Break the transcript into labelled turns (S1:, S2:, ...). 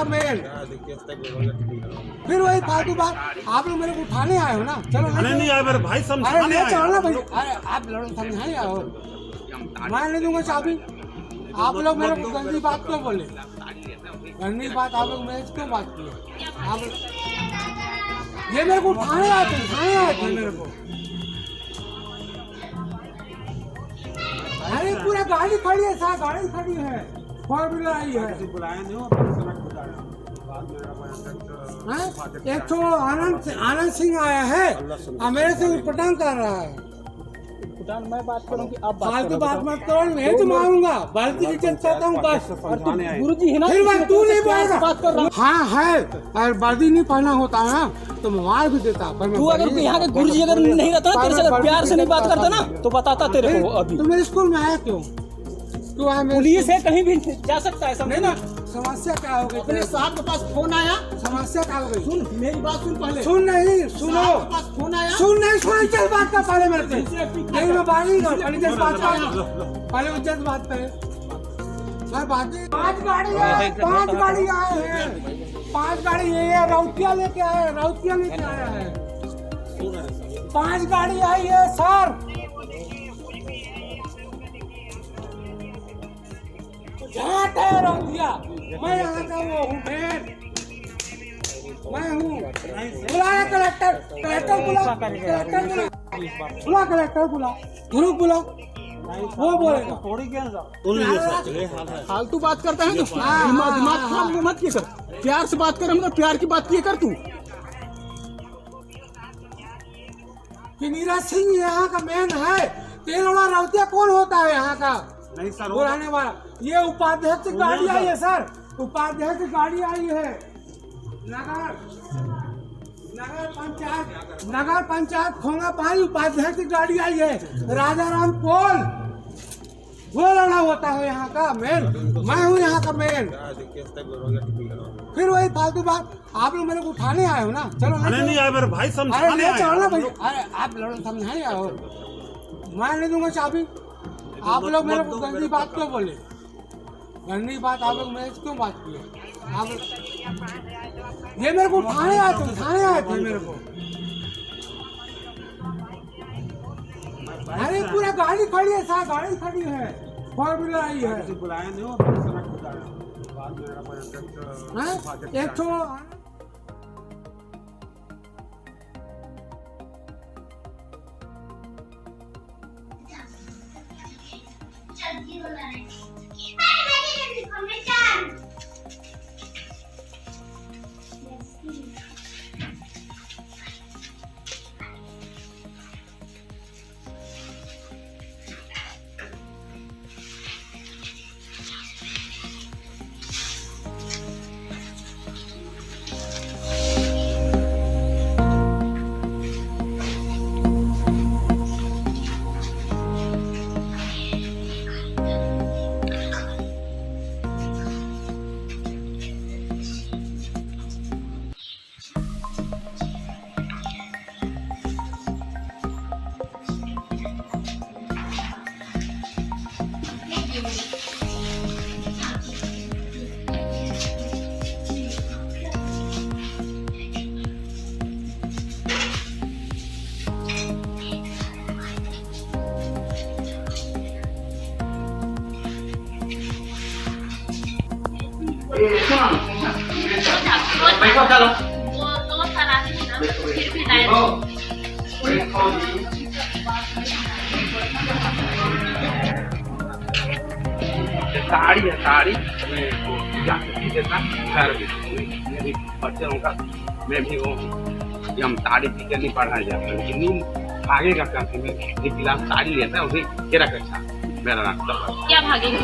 S1: का मेल। फिर वही फालतू बात, आप लोग मेरे को उठाने आए हो ना। चलो
S2: नहीं आए मेरे भाई, समझाने आए।
S1: चलो ना भाई, अरे आप लड़ो समझाने आए हो, मैं नहीं दूंगा चाबी। आप लोग मेरे को गंदी बात क्यों बोले? गंदी बात आप लोग मेरे से क्यों बात किए? आप ये मेरे को उठाने आए थे मेरे को। अरे पूरा गाड़ी खड़ी है, साथ गाड़ी खड़ी है, 4 व्हीलर आई है। एक तो आनंद सिंह आया है और मेरे से पटांग कर रहा है।
S3: मैं बात करूं कि आप
S1: फालतू बात मत करो, मैं तो मारूंगा, बाल्टी की इज्जत करता हूँ बस।
S3: गुरुजी है ना,
S1: फिर मैं तू नहीं बोलेगा। हाँ है, और वर्दी नहीं पहना होता है ना तो मैं मार भी देता।
S3: तू अगर यहाँ के गुरुजी अगर नहीं रहता ना, तेरे से अगर प्यार से नहीं बात करता ना तो बताता तेरे को। अभी
S1: तू मेरे स्कूल में आया क्यों? तू आया
S3: पुलिस है, कहीं भी जा सकता है, समझे ना।
S1: समस्या क्या हो गई?
S3: अपने साहब के पास फोन आया,
S1: समस्या क्या हो गई?
S3: सुन मेरी बात, सुन पहले।
S1: सुन नहीं, सुनो।
S3: पास फोन आया,
S1: सुन नहीं, सुन इज्जत बात का पहले मेरे से। नहीं मैं बात नहीं करूँ, पहले इज्जत बात कर, पहले इज्जत बात करे। सर बाकी 5 गाड़ी आए हैं, 5 गाड़ी ये है, राउतिया लेके आया है, 5 गाड़ी आई है सर। झाट है राउतिया, मैं यहाँ का वो हूँ, मैं हूँ। बुलाया कलेक्टर बुला, कलेक्टर बुला, ग्रुप बुला, वो बोलेगा।
S3: फालतू बात करता है तो दिमाग खराब मत किया कर, प्यार से बात कर, मतलब प्यार की बात किया कर तू।
S1: कि नीरज सिंह यहाँ का मैन है, तेलवाड़ा राउतिया कौन होता है यहाँ का?
S2: नहीं सर,
S1: बुलाने वाला। ये उपाध्यक्ष की गाड़ी आई है सर, उपाध्यक्ष की गाड़ी आई है। नगर पंचायत खोंगा पाई, उपाध्यक्ष की गाड़ी आई है। राजा राम पोल वो लड़ा होता है यहाँ का मेन, मैं हूँ यहाँ का मेन। फिर वही फालतू बात, आप लोग मेरे को उठाने आए हो ना। चलो
S2: नहीं आए मेरे भाई, समझाने आए।
S1: चलो ना भाई, अरे आप लड़ो समझाने आए हो, मैं नहीं दूंगा चाबी। आप लोग मेरे को गंदी बात क्यों बोले? गंदी बात आप लोग मेरे से क्यों बात किए? आप ये मेरे को उठाने आए थे मेरे को। अरे पूरा गाड़ी खड़ी है, साथ गाड़ी खड़ी है, 4 व्हीलर आई है। एक तो
S4: पैसा डालो वो 2 साल आदमी ना फिर भी लाए
S5: साड़ी है, साड़ी देता घर मेरे बच्चों का, मैं भी वो हम साड़ी टीचर नहीं पढ़ाया जाता, लेकिन भागेगा कैसे? मैं एक गिलास साड़ी लेता है, उसे क्या रखा मेरा नाश्ता
S4: क्या भागेगा।